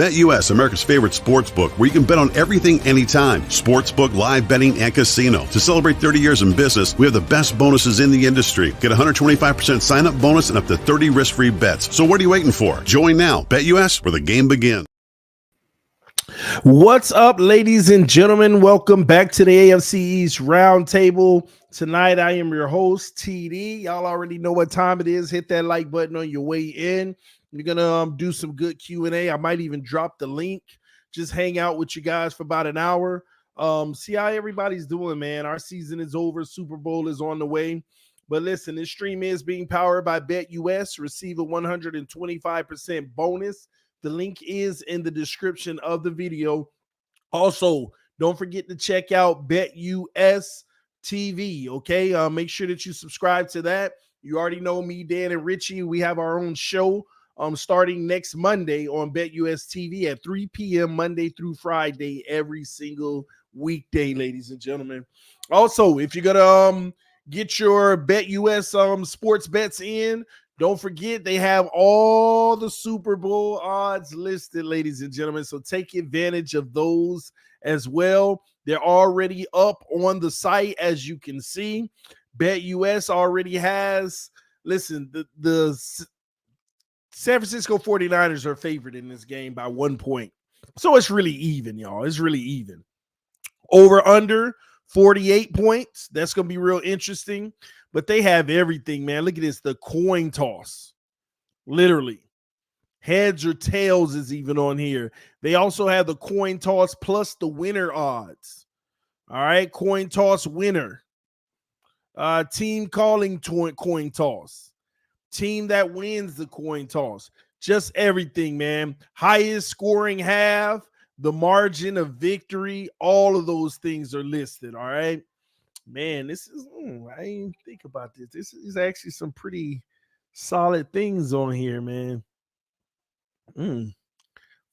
BetUS, America's favorite sports book, where you can bet on everything anytime. Sportsbook, live betting, and casino. To celebrate 30 years in business, we have the best bonuses in the industry. Get a 125% sign-up bonus and up to 30 risk-free bets. So what are you waiting for? Join now. BetUS, where the game begins. What's up, ladies and gentlemen? Welcome back to the AFC East Roundtable. Tonight, I am your host, TD. Y'all already know what time it is. Hit that like button on your way in. We're going to do some good Q&A. I might even drop the link. Just hang out with you guys for about an hour. See how everybody's doing, man. Our season is over. Super Bowl is on the way. But listen, this stream is being powered by BetUS. Receive a 125% bonus. The link is in the description of the video. Also, don't forget to check out BetUS TV, okay? Make sure that you subscribe to that. You already know me, Dan, and Richie. We have our own show starting next Monday on BetUS TV at 3 p.m. Monday through Friday, every single weekday, ladies and gentlemen. Also, if you're going to get your BetUS sports bets in, don't forget they have all the Super Bowl odds listed, ladies and gentlemen. So take advantage of those as well. They're already up on the site, as you can see. BetUS already has, listen, the San Francisco 49ers are favored in this game by 1 point. So it's really even, y'all. It's really even. Over under 48 points. That's going to be real interesting. But they have everything, man. Look at this. The coin toss. Literally. Heads or tails is even on here. They also have the coin toss plus the winner odds. All right. Coin toss winner. Team calling coin toss. Team that wins the coin toss. Just everything, man. Highest scoring half, the margin of victory, all of those things are listed, all right? Man, this is, I didn't even think about this. This is actually some pretty solid things on here, man.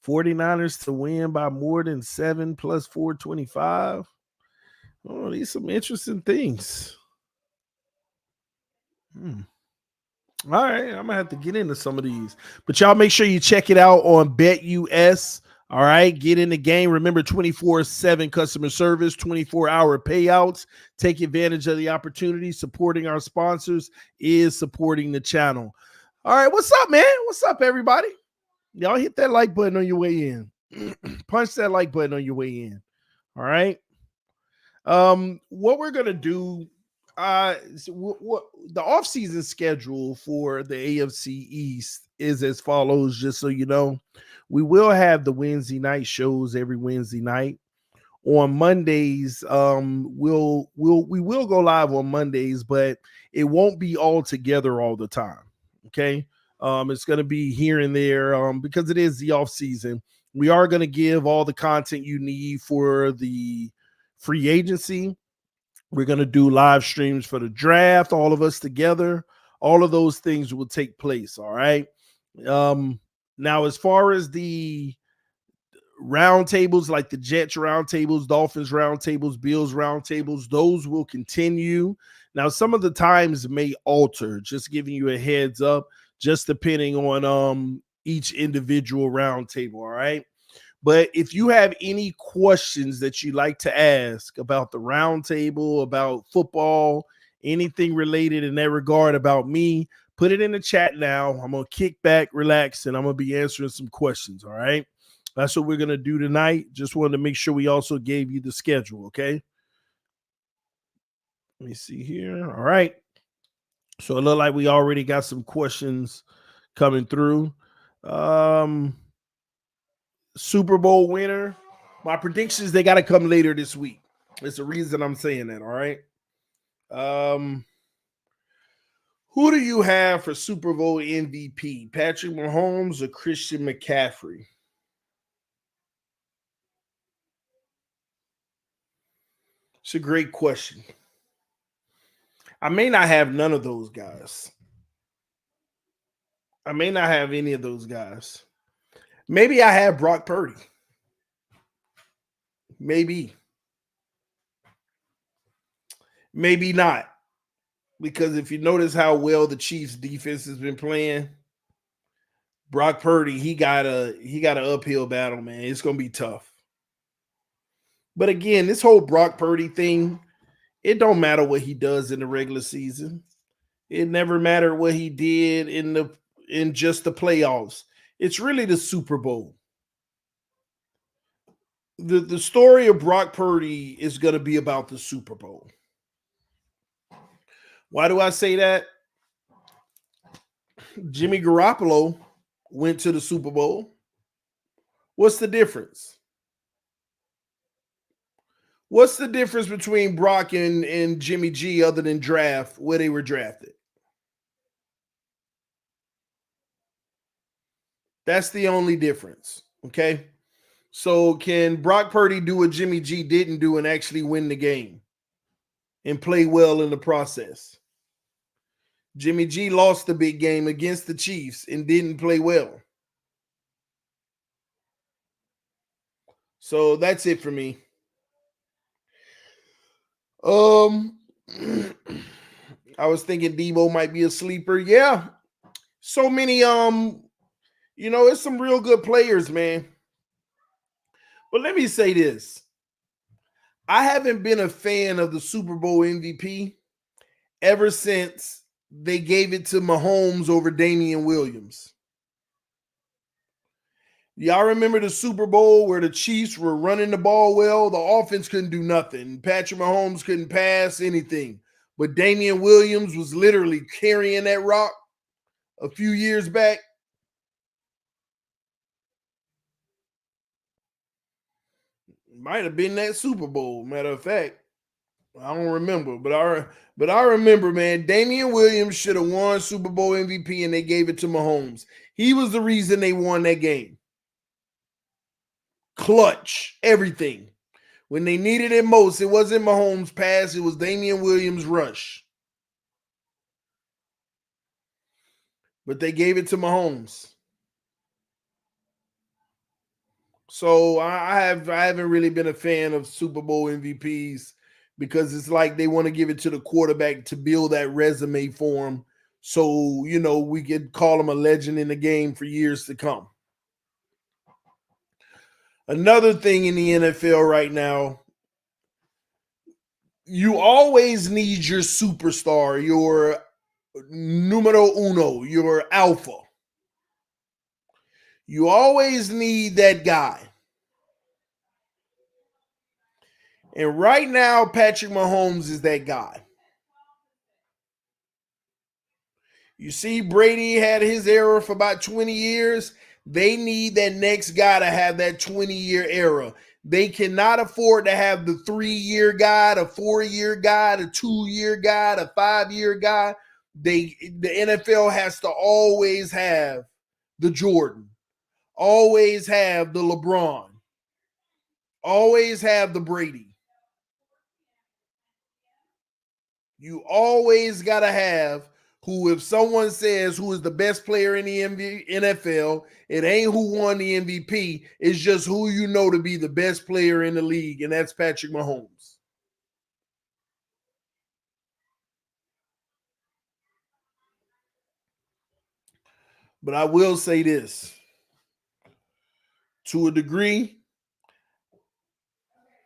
49ers to win by more than 7 plus 425. Oh, these are some interesting things. All right, I'm going to have to get into some of these. But y'all make sure you check it out on BetUS. All right, get in the game. Remember, 24/7 customer service, 24-hour payouts. Take advantage of the opportunity. Supporting our sponsors is supporting the channel. All right, what's up, man? What's up, everybody? Y'all hit that like button on your way in. Punch that like button on your way in. All right. What we're going to do, what the offseason schedule for the AFC East is as follows, just so you know. We will have the Wednesday night shows every Wednesday night. On Mondays, we will go live on Mondays, but it won't be all together all the time. Okay. It's going to be here and there because it is the off season. We are going to give all the content you need for the free agency. We're going to do live streams for the draft, all of us together. All of those things will take place. All right. Now, as far as the roundtables, like the Jets roundtables, Dolphins roundtables, Bills roundtables, those will continue. Now, some of the times may alter, just giving you a heads up, just depending on each individual roundtable. All right. But if you have any questions that you'd like to ask about the roundtable, about football, anything related in that regard about me, put it in the chat now. I'm going to kick back, relax, and I'm going to be answering some questions, all right? That's what we're going to do tonight. Just wanted to make sure we also gave you the schedule, okay? Let me see here. All right. So it looked like we already got some questions coming through. Super Bowl winner. My predictions, they got to come later this week. It's the reason I'm saying that, all right? Who do you have for Super Bowl MVP? Patrick Mahomes or Christian McCaffrey? It's a great question. I may not have none of those guys. I may not have any of those guys. Maybe I have Brock Purdy. Maybe. Maybe not. Because if you notice how well the Chiefs defense has been playing, Brock Purdy, he got an uphill battle, man. It's gonna be tough. But again, this whole Brock Purdy thing, it don't matter what he does in the regular season. It never mattered what he did in just the playoffs. It's really the Super Bowl. The story of Brock Purdy is going to be about the Super Bowl. Why do I say that? Jimmy Garoppolo went to the Super Bowl. What's the difference? What's the difference between Brock and Jimmy G other than draft, where they were drafted? That's the only difference. Okay. So can Brock Purdy do what Jimmy G didn't do and actually win the game and play well in the process? Jimmy G lost the big game against the Chiefs and didn't play well. So that's it for me. I was thinking Debo might be a sleeper. Yeah. So many it's some real good players, man. But let me say this. I haven't been a fan of the Super Bowl MVP ever since they gave it to Mahomes over Damian Williams. Y'all remember the Super Bowl where the Chiefs were running the ball well? The offense couldn't do nothing. Patrick Mahomes couldn't pass anything. But Damian Williams was literally carrying that rock a few years back. Might have been that Super Bowl, matter of fact. I don't remember, but I remember, man, Damian Williams should have won Super Bowl MVP and they gave it to Mahomes. He was the reason they won that game. Clutch, everything. When they needed it most, it wasn't Mahomes' pass, it was Damian Williams' rush. But they gave it to Mahomes. So I haven't really been a fan of Super Bowl MVPs because it's like they want to give it to the quarterback to build that resume for him. So, we could call him a legend in the game for years to come. Another thing in the NFL right now, you always need your superstar, your numero uno, your alpha. You always need that guy. And right now, Patrick Mahomes is that guy. You see, Brady had his era for about 20 years. They need that next guy to have that 20-year era. They cannot afford to have the 3-year guy, the 4-year guy, the 2-year guy, the 5-year guy. The NFL has to always have the Jordan, always have the LeBron, always have the Brady. You always got to have who, if someone says who is the best player in the NFL, it ain't who won the MVP. It's just who you know to be the best player in the league, and that's Patrick Mahomes. But I will say this. To a degree,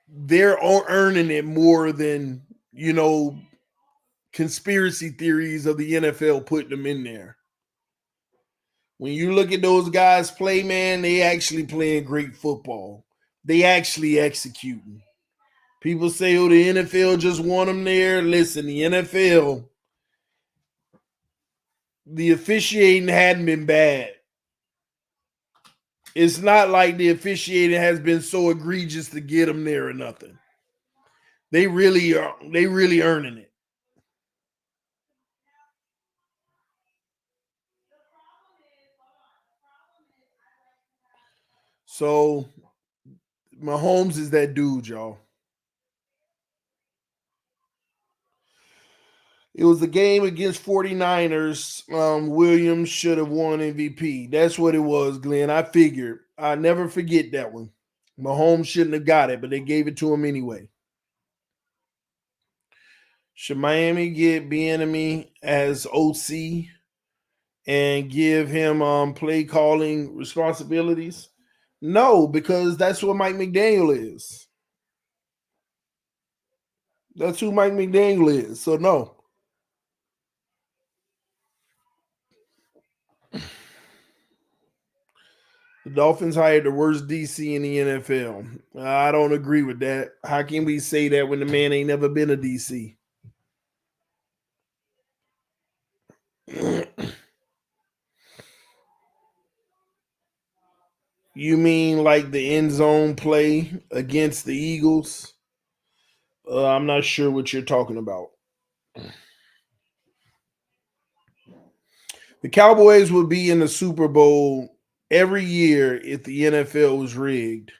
they're earning it more than, conspiracy theories of the NFL putting them in there. When you look at those guys play, man, they actually playing great football. They actually executing. People say, oh, the NFL just want them there. Listen, the NFL, the officiating hadn't been bad. It's not like the officiating has been so egregious to get them there or nothing. They really are. They really earning it. So Mahomes is that dude, y'all. It was the game against 49ers. Williams should have won MVP. That's what it was, Glenn. I figured. I never forget that one. Mahomes shouldn't have got it, but they gave it to him anyway. Should Miami get Bieniemy as OC? and give him play calling responsibilities? No, because that's what Mike McDaniel is. That's who Mike McDaniel is. So no. The Dolphins hired the worst DC in the NFL. I don't agree with that. How can we say that when the man ain't never been a DC? You mean like the end zone play against the Eagles? I'm not sure what you're talking about. The Cowboys would be in the Super Bowl every year if the NFL was rigged.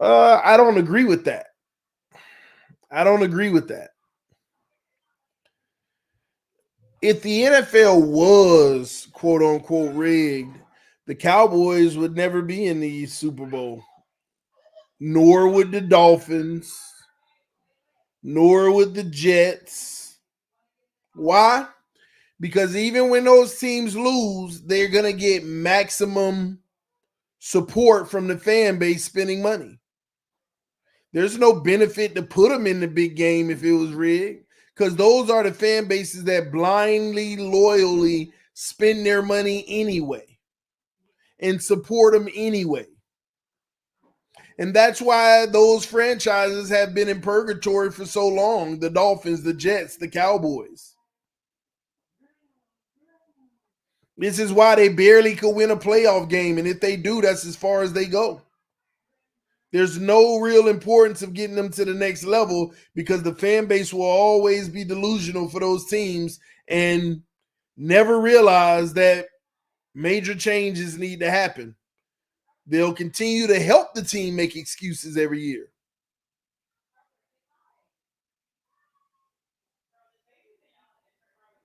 I don't agree with that. I don't agree with that. If the NFL was quote unquote rigged, the Cowboys would never be in the Super Bowl, nor would the Dolphins, nor would the Jets. Why? Because even when those teams lose, they're going to get maximum support from the fan base spending money. There's no benefit to put them in the big game if it was rigged, because those are the fan bases that blindly, loyally spend their money anyway and support them anyway. And that's why those franchises have been in purgatory for so long. The Dolphins, the Jets, the Cowboys. This is why they barely could win a playoff game. And if they do, that's as far as they go. There's no real importance of getting them to the next level because the fan base will always be delusional for those teams and never realize that major changes need to happen. They'll continue to help the team make excuses every year.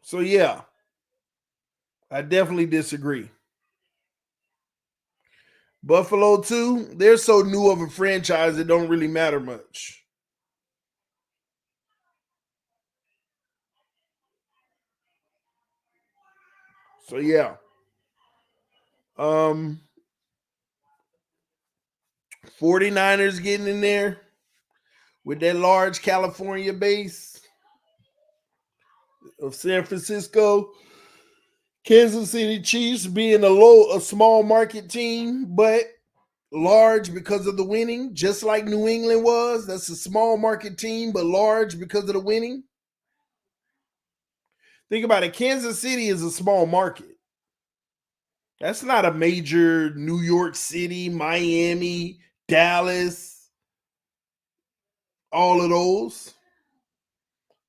So, yeah, I definitely disagree. Buffalo, too, they're so new of a franchise, it don't really matter much. So, yeah. 49ers getting in there with that large California base of San Francisco. Kansas City Chiefs being a small market team, but large because of the winning, just like New England was. That's a small market team, but large because of the winning. Think about it. Kansas City is a small market. That's not a major New York City, Miami, Dallas, all of those.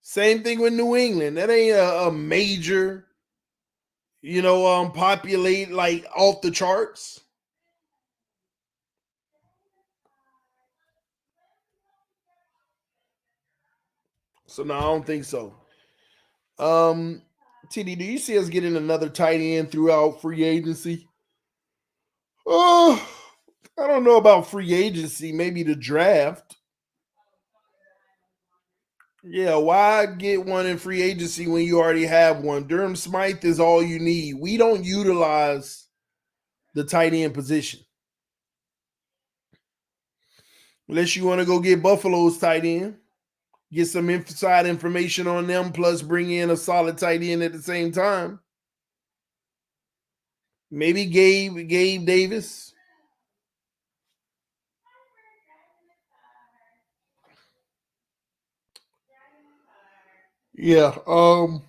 Same thing with New England. That ain't a major, populate like off the charts. So no, I don't think so. Um, TD, do you see us getting another tight end throughout free agency? Oh, I don't know about free agency. Maybe the draft. Yeah, why get one in free agency when you already have one? Durham Smythe is all you need. We don't utilize the tight end position unless you want to go get Buffalo's tight end, get some inside information on them, plus bring in a solid tight end at the same time. Maybe Gabe Davis. Yeah. The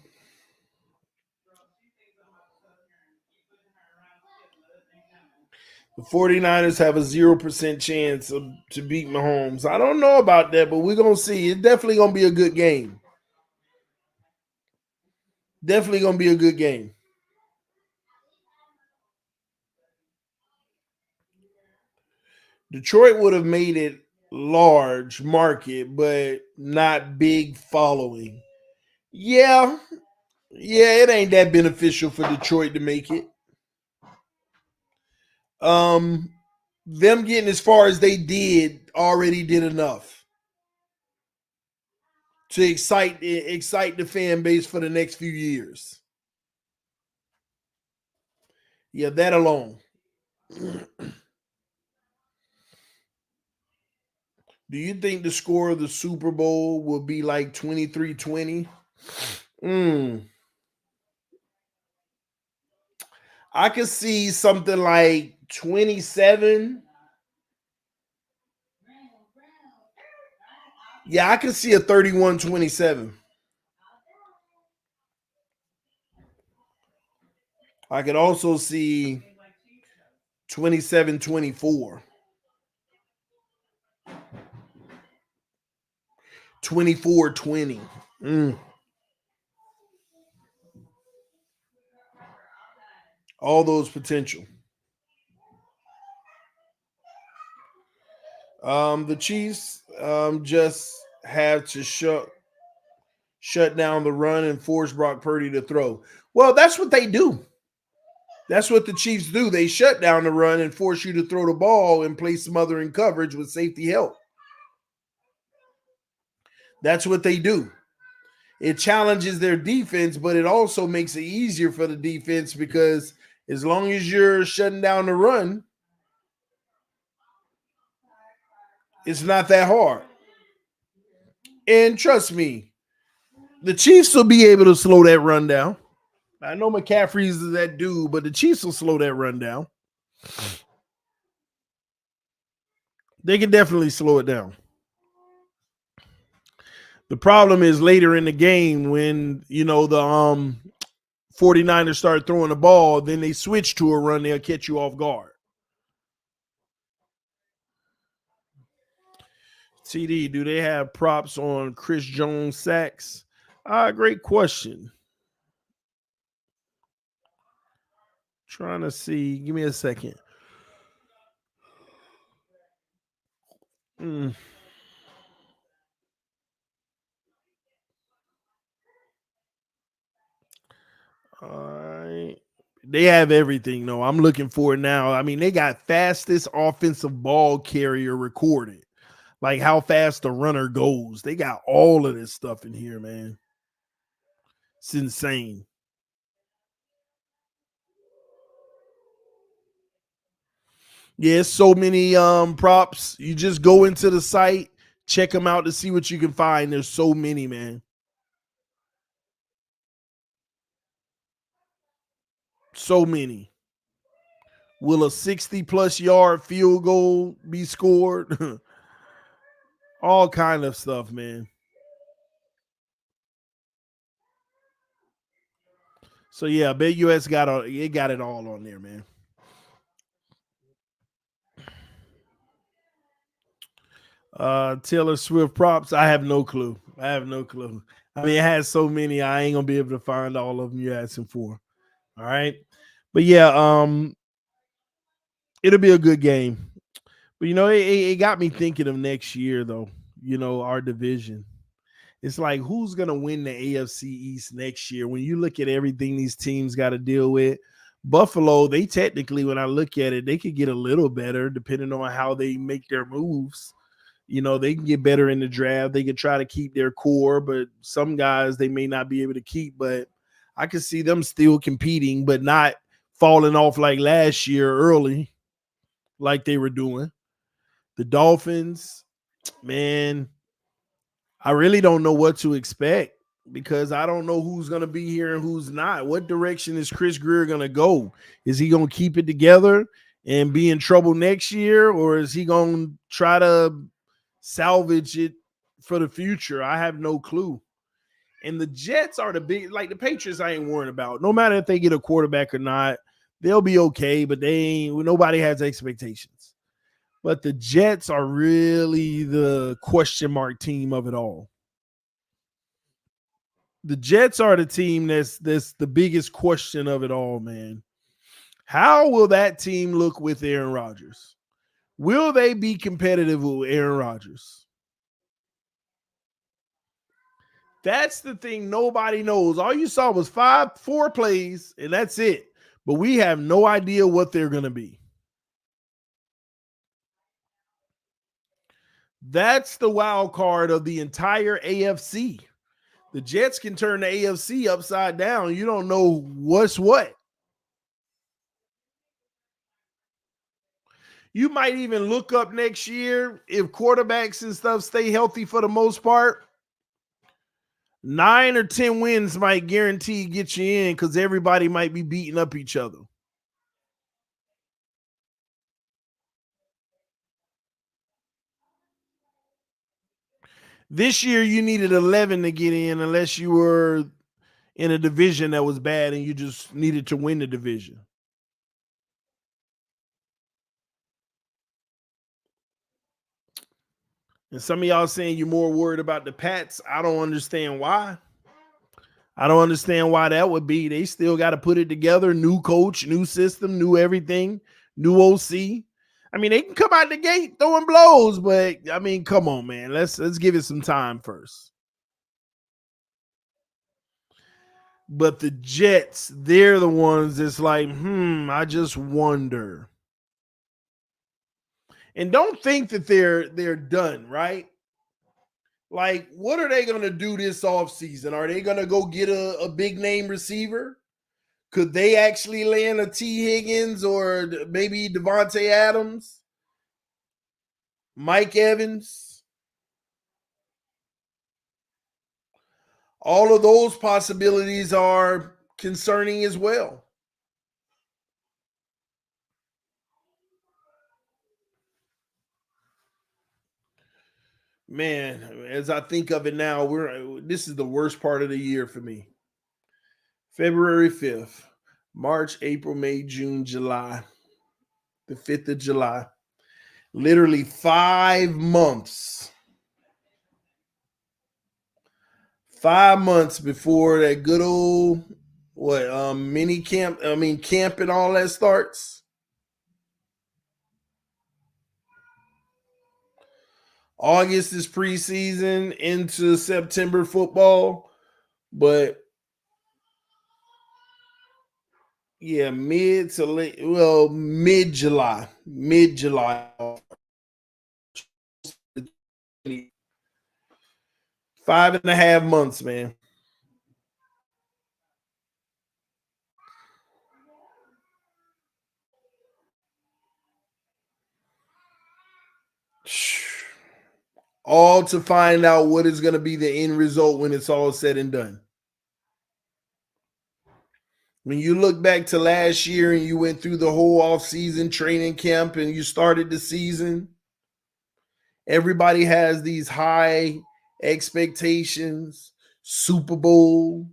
49ers have a 0% chance to beat Mahomes. I don't know about that, but we're going to see. It's definitely going to be a good game. Definitely going to be a good game. Detroit would have made it large market, but not big following. Yeah. Yeah, it ain't that beneficial for Detroit to make it. Um, them getting as far as they did already did enough to excite the fan base for the next few years. Yeah, that alone. Do you think the score of the Super Bowl will be like 23-20? Mm, I could see something like 27. Yeah, I could see a 31-27. I could also see 27-24, 24-20. Mm, all those potential. The Chiefs just have to shut down the run and force Brock Purdy to throw. Well, that's what they do. That's what the Chiefs do. They shut down the run and force you to throw the ball and play smothering coverage with safety help. That's what they do. It challenges their defense, but it also makes it easier for the defense because as long as you're shutting down the run, it's not that hard. And trust me, the Chiefs will be able to slow that run down. I know McCaffrey's that dude, but the Chiefs will slow that run down. They can definitely slow it down. The problem is later in the game when, the 49ers start throwing the ball, then they switch to a run, they'll catch you off guard. TD, do they have props on Chris Jones sacks? Great question. Trying to see. Give me a second. All right. They have everything, though. I'm looking for it now. I mean, they got fastest offensive ball carrier recorded. Like how fast the runner goes. They got all of this stuff in here, man. It's insane. Yeah, so many props. You just go into the site, check them out to see what you can find. There's so many, man. So many. Will a 60-plus yard field goal be scored? All kind of stuff, man. So yeah, Bet US got it all on there, man. Taylor Swift props. I have no clue. I mean, it has so many. I ain't gonna be able to find all of them you're asking for. All right, but yeah, it'll be a good game. But it got me thinking of next year, though. Our division. It's like who's gonna win the AFC East next year? When you look at everything these teams got to deal with, Buffalo, they technically, when I look at it, they could get a little better depending on how they make their moves. They can get better in the draft. They could try to keep their core, but some guys they may not be able to keep. But I could see them still competing, but not falling off like last year early, like they were doing. The Dolphins, man, I really don't know what to expect because I don't know who's going to be here and who's not. What direction is Chris Greer going to go? Is he going to keep it together and be in trouble next year, or is he going to try to salvage it for the future? I have no clue. And the Jets are the Patriots I ain't worried about. No matter if they get a quarterback or not, they'll be okay, but nobody has expectations. But the Jets are really the question mark team of it all. The Jets are the team that's the biggest question of it all, man. How will that team look with Aaron Rodgers? Will they be competitive with Aaron Rodgers? That's the thing nobody knows. All you saw was 4 plays, and that's it. But we have no idea what they're going to be. That's the wild card of the entire AFC. The Jets can turn the AFC upside down. You don't know what's what. You might even look up next year if quarterbacks and stuff stay healthy for the most part. 9 or 10 wins might guarantee get you in because everybody might be beating up each other. This year, you needed 11 to get in unless you were in a division that was bad and you just needed to win the division. And some of y'all saying you're more worried about the Pats. I don't understand why. I don't understand why that would be. They still got to put it together. New coach, new system, new everything, new OC. I mean, they can come out the gate throwing blows, but I mean, come on, man. Let's give it some time first. But the Jets, they're the ones that's like, I just wonder. And don't think that they're done, right? Like, what are they going to do this offseason? Are they going to go get a big name receiver? Could they actually land a T. Higgins or maybe Devontae Adams? Mike Evans? All of those possibilities are concerning as well. Man, as I think of it now, this is the worst part of the year for me. February 5th, March, April, May, June, July. The 5th of July. Literally 5 months. 5 months before that good old mini camp, camp and all that starts. August is preseason into September football, but yeah, mid July. 5.5 months, man. All to find out what is going to be the end result when it's all said and done. When you look back to last year and you went through the whole offseason training camp and you started the season, everybody has these high expectations, Super Bowl,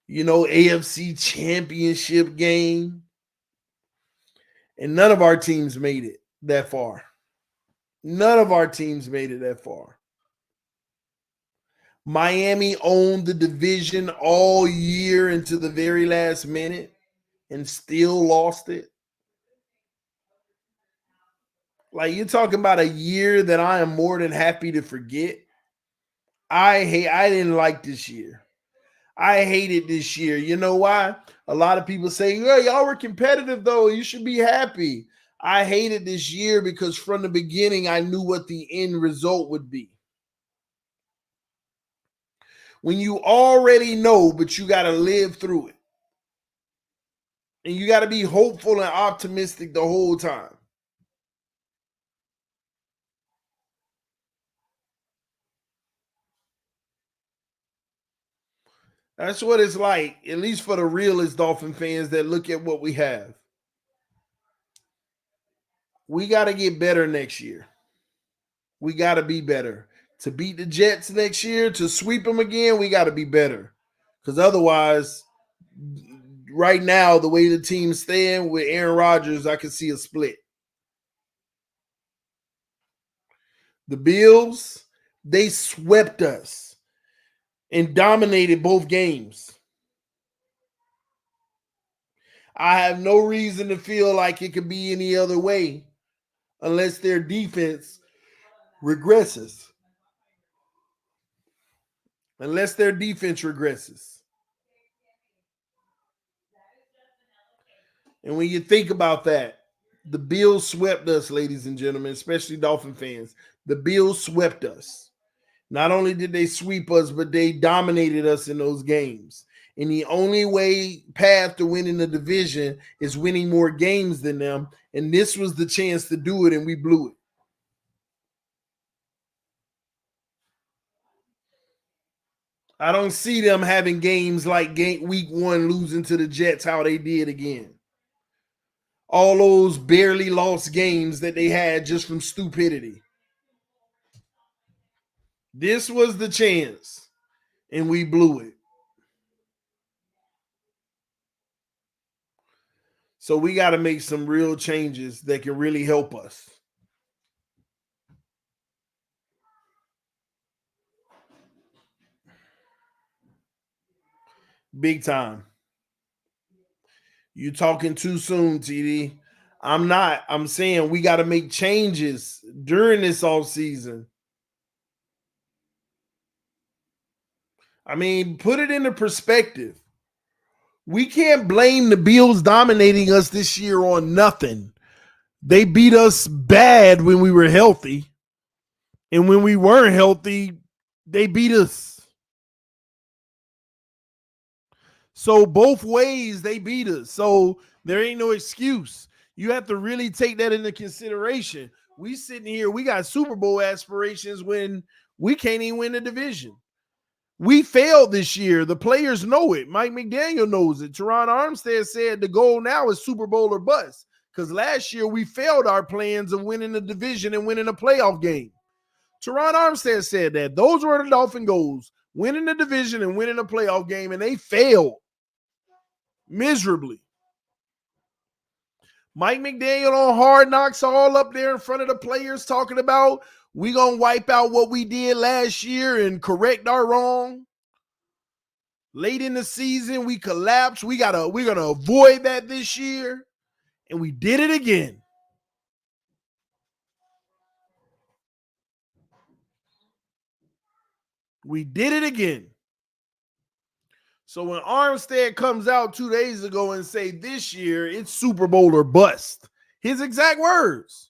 AFC championship game. And none of our teams made it that far. None of our teams made it that far. Miami owned the division all year into the very last minute and still lost it. Like, you're talking about a year that I am more than happy to forget. I didn't like this year. I hated this year. You know why? A lot of people say, yeah, y'all were competitive though. You should be happy. I hated this year because from the beginning, I knew what the end result would be. When you already know, but you got to live through it. And you got to be hopeful and optimistic the whole time. That's what it's like, at least for the realest Dolphin fans that look at what we have. We got to get better next year. We got to be better. To beat the Jets next year, to sweep them again, we got to be better. Because otherwise, right now, the way the team's staying with Aaron Rodgers, I can see a split. The Bills, they swept us and dominated both games. I have no reason to feel like it could be any other way unless their defense regresses. Unless their defense regresses. And when you think about that, the Bills swept us, ladies and gentlemen, especially Dolphin fans. The Bills swept us. Not only did they sweep us, but they dominated us in those games. And the only path to winning the division is winning more games than them. And this was the chance to do it, and we blew it. I don't see them having games like week 1 losing to the Jets how they did again. All those barely lost games that they had just from stupidity. This was the chance, and we blew it. So we got to make some real changes that can really help us. Big time. You talking too soon, TD. I'm not. I'm saying we got to make changes during this offseason. I mean, put it into perspective. We can't blame the Bills dominating us this year on nothing. They beat us bad when we were healthy. And when we weren't healthy, they beat us. So both ways they beat us. So there ain't no excuse. You have to really take that into consideration. We sitting here, we got Super Bowl aspirations when we can't even win the division. We failed this year. The players know it. Mike McDaniel knows it. Teron Armstead said the goal now is Super Bowl or bust. Because last year we failed our plans of winning the division and winning a playoff game. Teron Armstead said that. Those were the Dolphin goals. Winning the division and winning a playoff game, and they failed miserably. Mike McDaniel on Hard Knocks all up there in front of the players talking about we going to wipe out what we did last year and correct our wrong. Late in the season, we collapsed. We're going to avoid that this year. And we did it again. We did it again. So when Armstead comes out 2 days ago and say this year it's Super Bowl or bust, his exact words.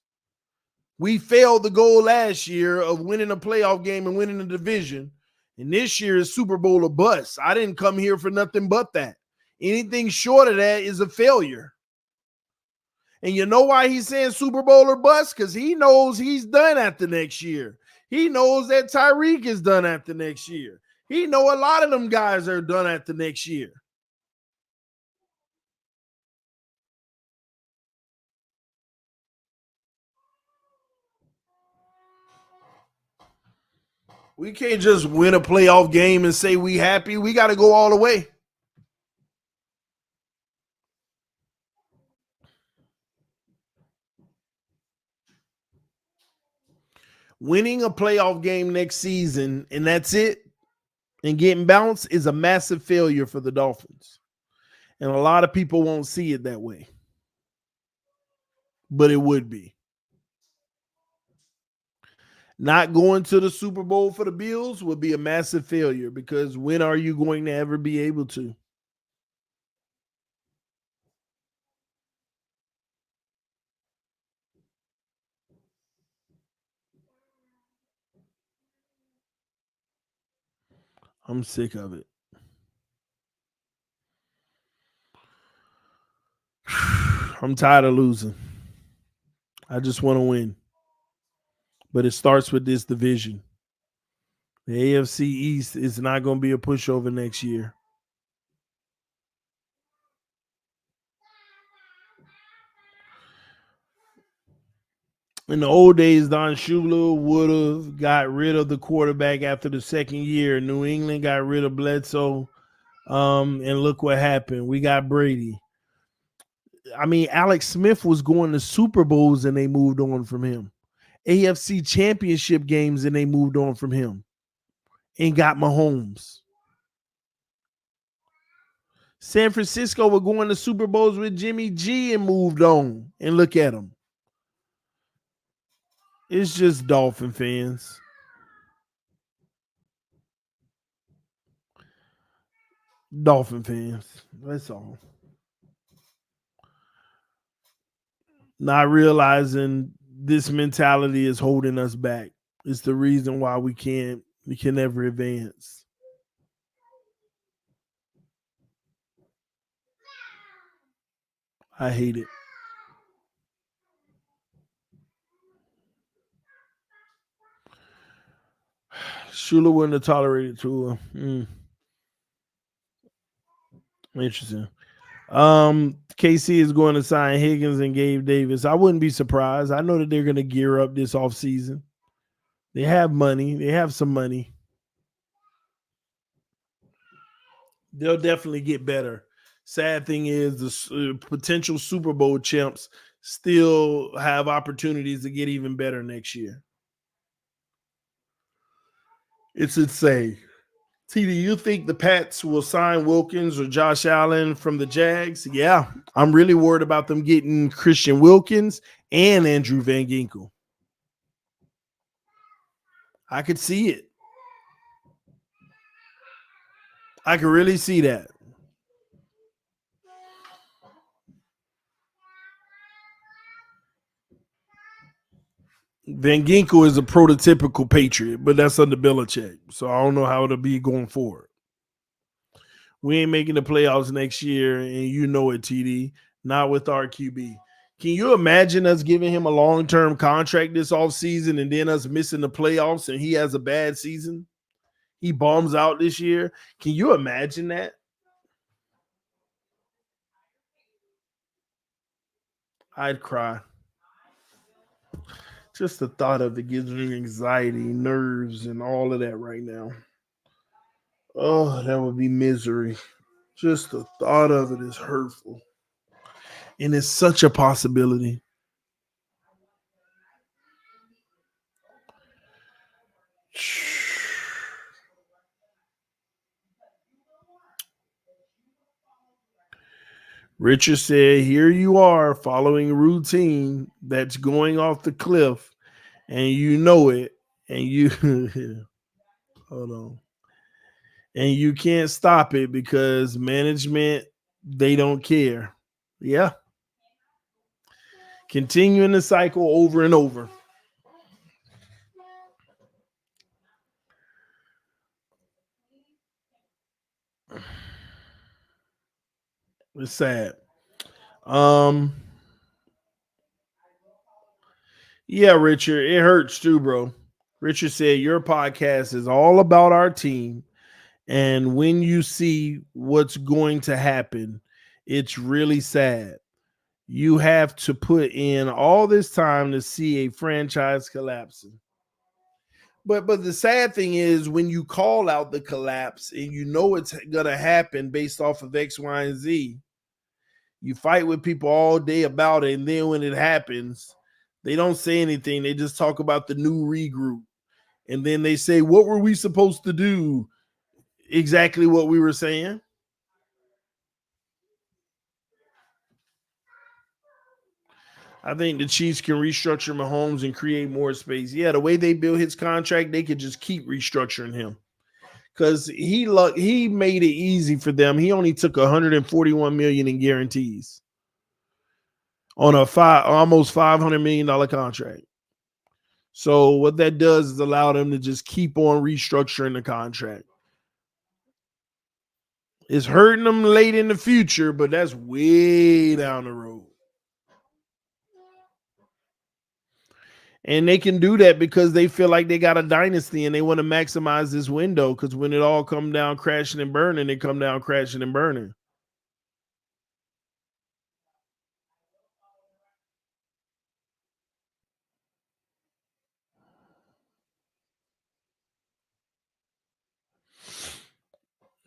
We failed the goal last year of winning a playoff game and winning the division. And this year is Super Bowl or bust. I didn't come here for nothing but that. Anything short of that is a failure. And you know why he's saying Super Bowl or bust? Because he knows he's done after next year. He knows that Tyreek is done after next year. He know a lot of them guys are done after next year. We can't just win a playoff game and say we happy. We got to go all the way. Winning a playoff game next season and that's it, and getting bounced is a massive failure for the Dolphins. And a lot of people won't see it that way. But it would be. Not going to the Super Bowl for the Bills would be a massive failure because when are you going to ever be able to? I'm sick of it. I'm tired of losing. I just want to win. But it starts with this division. The AFC East is not going to be a pushover next year. In the old days, Don Shula would have got rid of the quarterback after the second year. New England got rid of Bledsoe, and look what happened. We got Brady. I mean, Alex Smith was going to Super Bowls and they moved on from him. AFC championship games and they moved on from him and got Mahomes. San Francisco were going to Super Bowls with Jimmy G and moved on. And look at them. It's just Dolphin fans. Dolphin fans. That's all. Not realizing this mentality is holding us back. It's the reason why we can never advance. I hate it. Shula wouldn't have tolerated Tua. Interesting. KC is going to sign Higgins and Gabe Davis. I wouldn't be surprised. I know that they're going to gear up this offseason. They have money. They have some money. They'll definitely get better. Sad thing is the potential Super Bowl champs still have opportunities to get even better next year. It's insane. T, do you think the Pats will sign Wilkins or Josh Allen from the Jags? Yeah, I'm really worried about them getting Christian Wilkins and Andrew Van Ginkel. I could see it. I can really see that. Van Ginkel is a prototypical Patriot, but that's under Belichick. So I don't know how it'll be going forward. We ain't making the playoffs next year, and you know it, TD. Not with our QB. Can you imagine us giving him a long-term contract this offseason and then us missing the playoffs and he has a bad season? He bombs out this year. Can you imagine that? I'd cry. Just the thought of it gives me anxiety, nerves, and all of that right now. Oh, that would be misery. Just the thought of it is hurtful. And it's such a possibility. Richard said, here you are following routine that's going off the cliff, and you know it, and you hold on. And you can't stop it because management, they don't care. Yeah. Continuing the cycle over and over. It's sad. Um, yeah, Richard, it hurts too, bro. Richard said your podcast is all about our team, and when you see what's going to happen, it's really sad. You have to put in all this time to see a franchise collapsing. But the sad thing is when you call out the collapse and you know it's gonna happen based off of X, Y, and Z, you fight with people all day about it, and then when it happens, they don't say anything. They just talk about the new regroup. And then they say, what were we supposed to do? Exactly what we were saying. I think the Chiefs can restructure Mahomes and create more space. Yeah, the way they built his contract, they could just keep restructuring him. Because he made it easy for them. He only took 141 million in guarantees on a almost $500 million contract. So what that does is allow them to just keep on restructuring the contract. It's hurting them late in the future, but that's way down the road. And they can do that because they feel like they got a dynasty and they want to maximize this window, because when it all come down crashing and burning, it come down crashing and burning.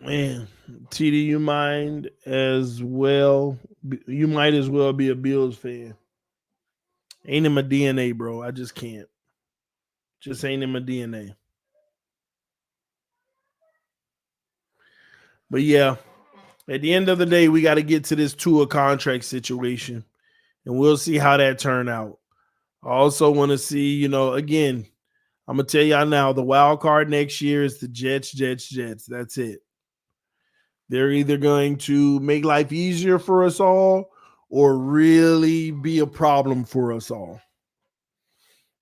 Man, TD, you might as well be a Bills fan. Ain't in my DNA, bro. I just can't. Just ain't in my DNA. But yeah, at the end of the day, we got to get to this Tua contract situation, and we'll see how that turn out. I also want to see, again, I'm gonna tell y'all now, the wild card next year is the Jets. That's it. They're either going to make life easier for us all or really be a problem for us all.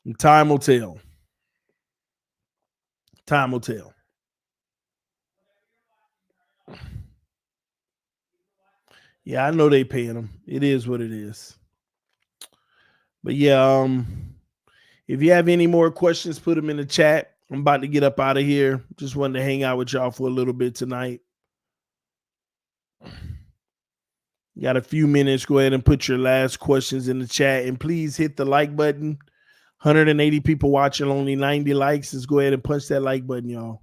And time will tell. Time will tell. Yeah, I know they paying him. It is what it is. But yeah, if you have any more questions, put them in the chat. I'm about to get up out of here. Just wanted to hang out with y'all for a little bit tonight. Got a few minutes. Go ahead and put your last questions in the chat. And please hit the like button. 180 people watching, only 90 likes. Let's go ahead and punch that like button, y'all.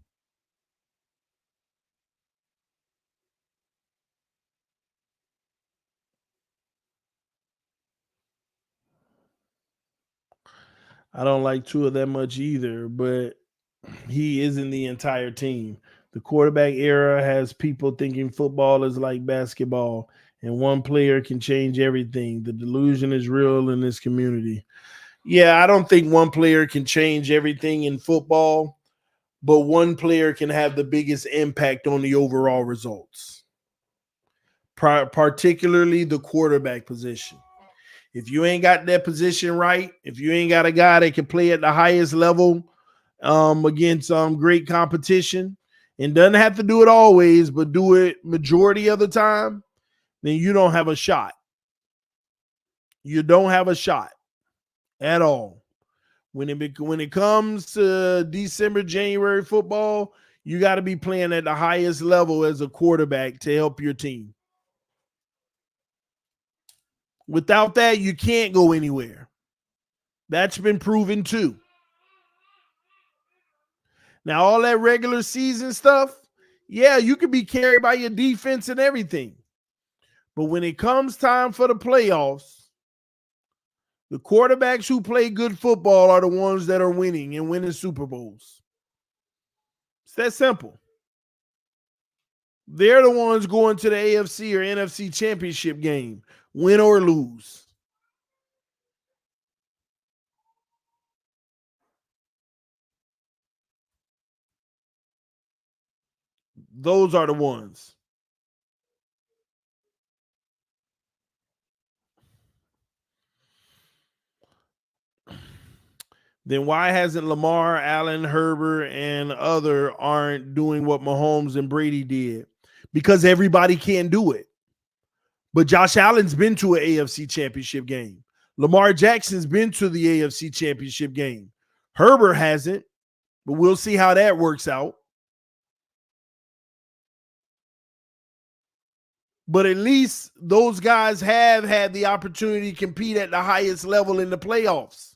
I don't like Tua that much either, but he isn't the entire team. The quarterback era has people thinking football is like basketball and one player can change everything. The delusion is real in this community. Yeah, I don't think one player can change everything in football, but one player can have the biggest impact on the overall results, particularly the quarterback position. If you ain't got that position right, if you ain't got a guy that can play at the highest level against great competition and doesn't have to do it always, but do it majority of the time, then you don't have a shot. You don't have a shot at all. When it comes to December, January football, you got to be playing at the highest level as a quarterback to help your team. Without that, you can't go anywhere. That's been proven too. Now, all that regular season stuff, yeah, you could be carried by your defense and everything. But when it comes time for the playoffs, the quarterbacks who play good football are the ones that are winning and winning Super Bowls. It's that simple. They're the ones going to the AFC or NFC championship game, win or lose. Those are the ones. Then why hasn't Lamar, Allen, Herbert, and other aren't doing what Mahomes and Brady did? Because everybody can't do it. But Josh Allen's been to an AFC championship game. Lamar Jackson's been to the AFC championship game. Herbert hasn't, but we'll see how that works out. But at least those guys have had the opportunity to compete at the highest level in the playoffs.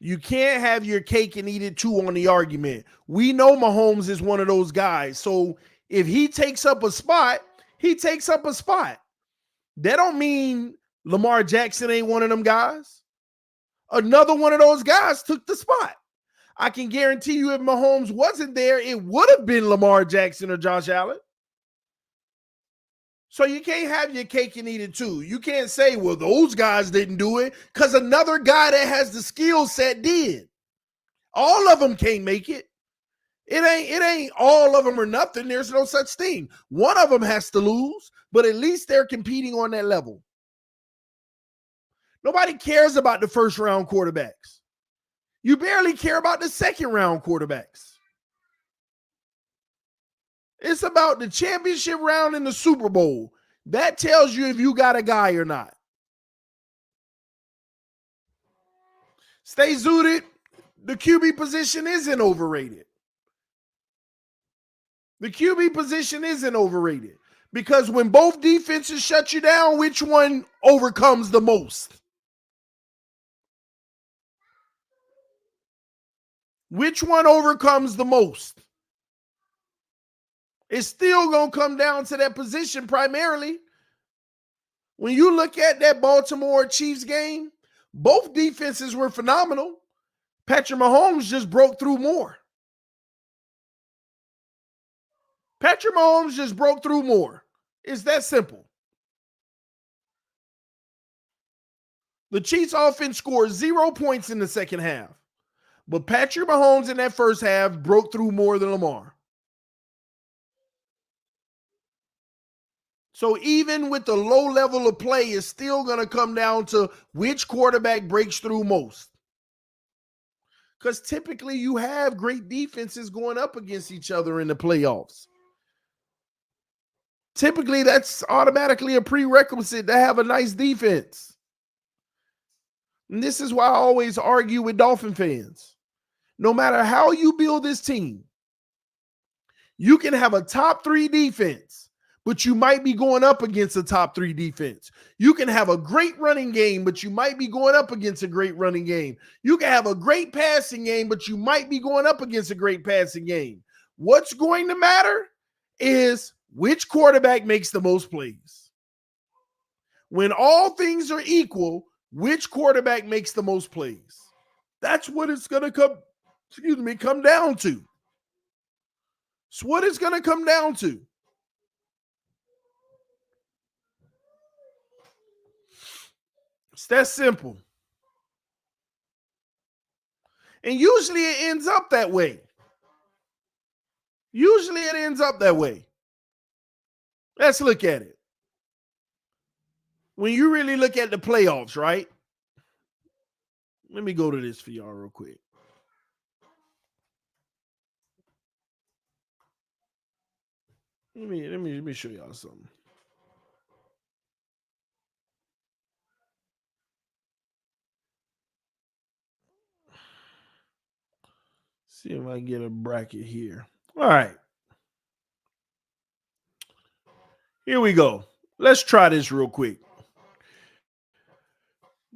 You can't have your cake and eat it too on the argument. We know Mahomes is one of those guys. So if he takes up a spot, he takes up a spot. That don't mean Lamar Jackson ain't one of them guys. Another one of those guys took the spot. I can guarantee you if Mahomes wasn't there, it would have been Lamar Jackson or Josh Allen. So you can't have your cake and eat it too. You can't say, well, those guys didn't do it because another guy that has the skill set did. All of them can't make it. It ain't all of them or nothing. There's no such thing. One of them has to lose, but at least they're competing on that level. Nobody cares about the first round quarterbacks. You barely care about the second round quarterbacks. It's about the championship round and the Super Bowl. That tells you if you got a guy or not. Stay zooted. The QB position isn't overrated. The QB position isn't overrated because when both defenses shut you down, which one overcomes the most? Which one overcomes the most? It's still going to come down to that position primarily. When you look at that Baltimore Chiefs game, both defenses were phenomenal. Patrick Mahomes just broke through more. Patrick Mahomes just broke through more. It's that simple. The Chiefs offense scored 0 points in the second half. But Patrick Mahomes in that first half broke through more than Lamar. So even with the low level of play, it's still going to come down to which quarterback breaks through most. Because typically you have great defenses going up against each other in the playoffs. Typically, that's automatically a prerequisite to have a nice defense. And this is why I always argue with Dolphin fans. No matter how you build this team, you can have a top 3 defense, but you might be going up against a top 3 defense. You can have a great running game, but you might be going up against a great running game. You can have a great passing game, but you might be going up against a great passing game. What's going to matter is which quarterback makes the most plays. When all things are equal, which quarterback makes the most plays? That's what it's going to come down to. It's what it's going to come down to. It's that simple. And usually it ends up that way. Let's look at it. When you really look at the playoffs, right? Let me go to this for y'all real quick. Let me show y'all something. See if I can get a bracket here. All right. Here we go. Let's try this real quick.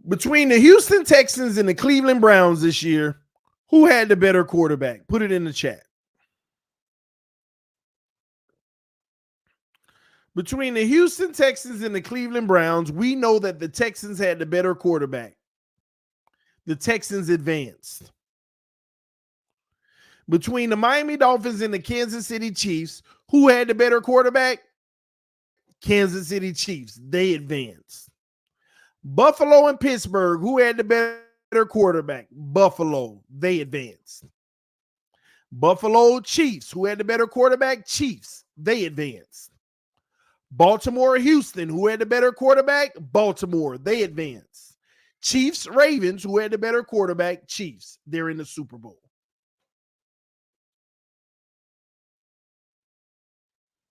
Between the Houston Texans and the Cleveland Browns this year, who had the better quarterback? Put it in the chat. Between the Houston Texans and the Cleveland Browns, we know that the Texans had the better quarterback. The Texans advanced. Between the Miami Dolphins and the Kansas City Chiefs, who had the better quarterback? Kansas City Chiefs. They advanced. Buffalo and Pittsburgh, who had the better quarterback? Buffalo. They advanced. Buffalo Chiefs, who had the better quarterback? Chiefs. They advanced. Baltimore, Houston, who had the better quarterback? Baltimore. They advanced. Chiefs, Ravens, who had the better quarterback? Chiefs. They're in the Super Bowl.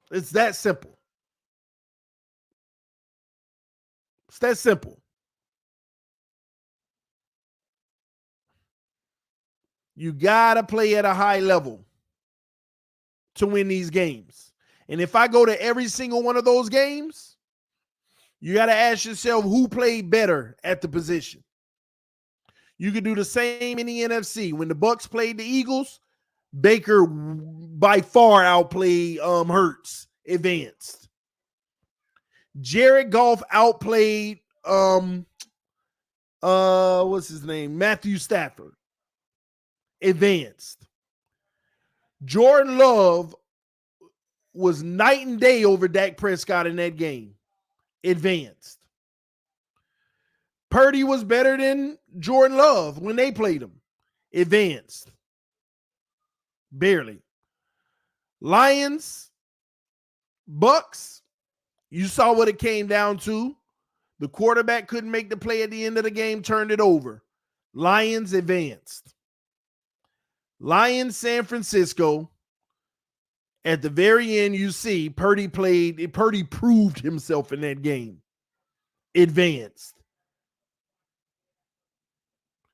It's that simple. It's that simple. You got to play at a high level to win these games. And if I go to every single one of those games, you got to ask yourself who played better at the position. You could do the same in the NFC. When the Bucs played the Eagles, Baker by far outplayed Hurts, advanced. Jared Goff outplayed what's his name? Matthew Stafford. Advanced. Jordan Love was night and day over Dak Prescott in that game. Advanced. Purdy was better than Jordan Love when they played him. Advanced. Barely. Lions, Bucks, you saw what it came down to. The quarterback couldn't make the play at the end of the game, turned it over. Lions advanced. Lions, San Francisco. At the very end, you see Purdy proved himself in that game. Advanced.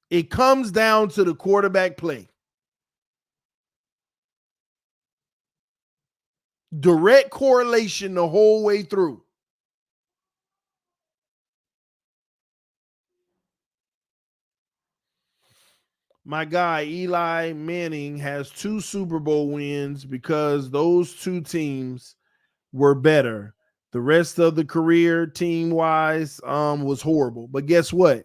It comes down to the quarterback play. Direct correlation the whole way through. My guy, Eli Manning, has 2 Super Bowl wins because those 2 teams were better. The rest of the career, team-wise, was horrible. But guess what?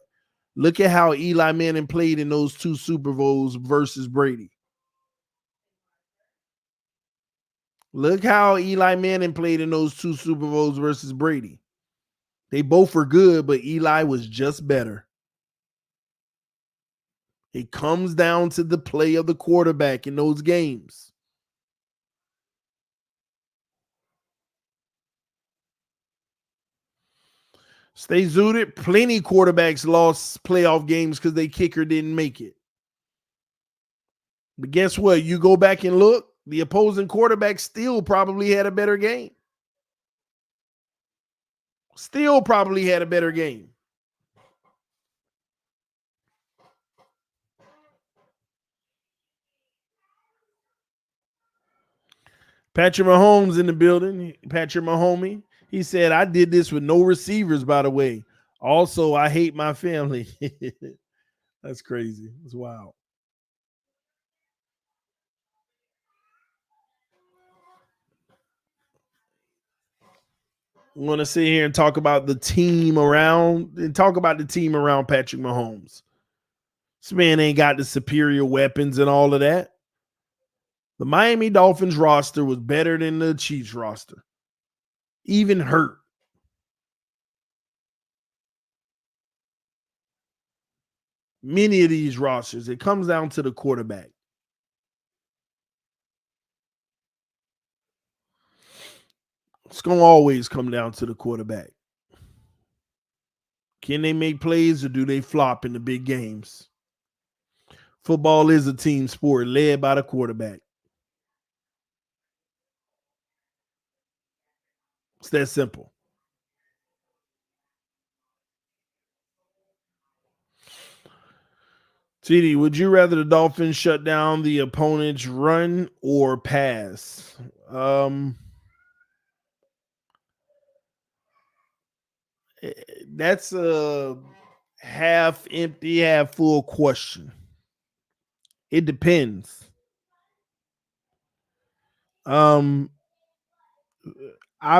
Look at how Eli Manning played in those 2 Super Bowls versus Brady. Look how Eli Manning played in those 2 Super Bowls versus Brady. They both were good, but Eli was just better. It comes down to the play of the quarterback in those games. Stay zooted. Plenty quarterbacks lost playoff games because their kicker didn't make it. But guess what? You go back and look, the opposing quarterback still probably had a better game. Still probably had a better game. Patrick Mahomes in the building. Patrick Mahomie. He said, I did this with no receivers, by the way. Also, I hate my family. That's crazy. It's wild. We want to sit here and talk about the team around Patrick Mahomes. This man ain't got the superior weapons and all of that. The Miami Dolphins roster was better than the Chiefs roster. Even hurt. Many of these rosters, it comes down to the quarterback. It's going to always come down to the quarterback. Can they make plays or do they flop in the big games? Football is a team sport led by the quarterback. It's that simple. TD, would you rather the Dolphins shut down the opponent's run or pass? That's a half empty, half full question. It depends. I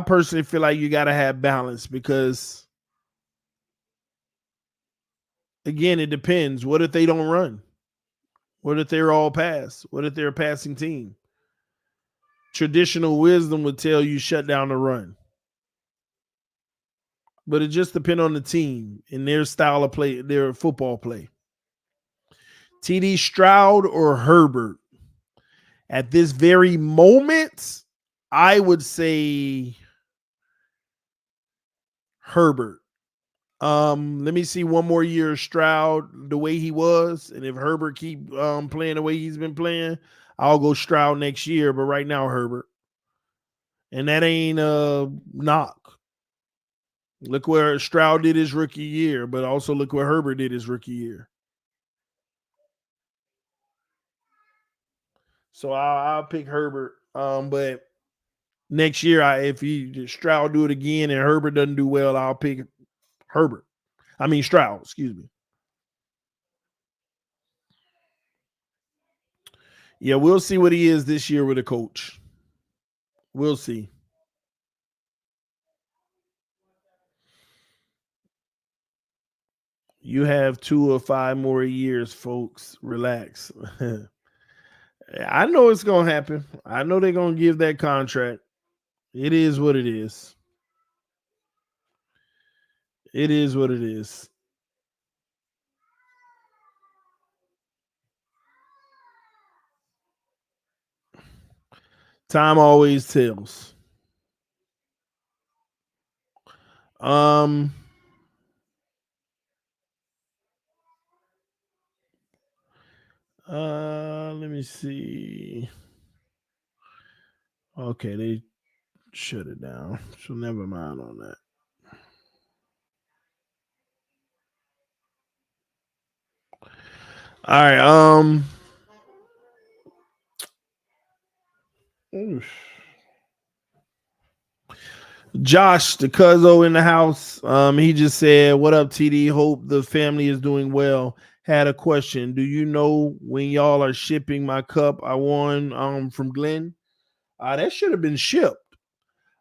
personally feel like you got to have balance because, again, it depends. What if they don't run? What if they're all pass? What if they're a passing team? Traditional wisdom would tell you shut down the run. But it just depends on the team and their style of play, their football play. TD Stroud or Herbert? At this very moment, I would say Herbert. Let me see one more year of Stroud the way he was, and if Herbert keep playing the way he's been playing, I'll go Stroud next year. But right now, Herbert, and that ain't a knock. Look where Stroud did his rookie year, but also look where Herbert did his rookie year. So I'll pick Herbert. But next year, if Stroud do it again and Herbert doesn't do well, I'll pick Herbert. I mean Stroud, excuse me. Yeah, we'll see what he is this year with a coach. We'll see. You have 2 or 5 more years, folks. Relax. I know it's going to happen. I know they're going to give that contract. It is what it is. It is what it is. Time always tells. Let me see. Okay, they shut it down. So never mind on that. All right. Oof. Josh, the cuzzo in the house. He just said, "What up, TD? Hope the family is doing well. Had a question. Do you know when y'all are shipping my cup I won from Glenn? That should have been shipped.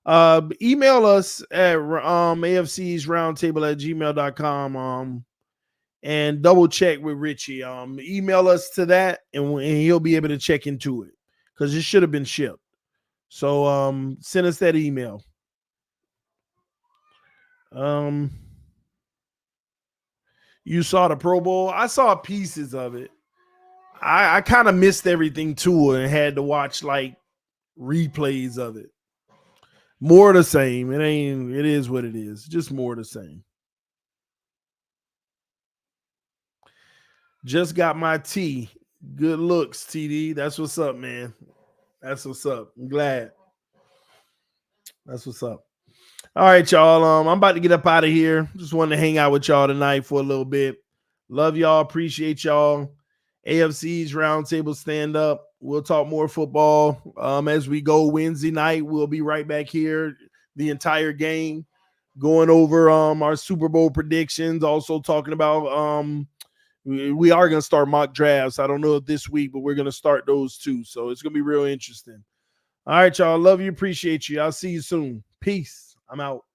Email us at AFC's roundtable at gmail.com. And double check with Richie. Email us to that and he'll be able to check into it because it should have been shipped. So send us that email. You saw the Pro Bowl. I saw pieces of it. I kind of missed everything too and had to watch like replays of it. More of the same. It is what it is. Just more of the same. Just got my tea. Good looks, TD. That's what's up, man. That's what's up. I'm glad. That's what's up. All right, y'all. I'm about to get up out of here. Just wanted to hang out with y'all tonight for a little bit. Love y'all. Appreciate y'all. AFC's Roundtable stand up. We'll talk more football as we go Wednesday night. We'll be right back here the entire game, going over our Super Bowl predictions. Also talking about we are going to start mock drafts. I don't know if this week, but we're going to start those too. So it's going to be real interesting. All right, y'all. Love you. Appreciate you. I'll see you soon. Peace. I'm out.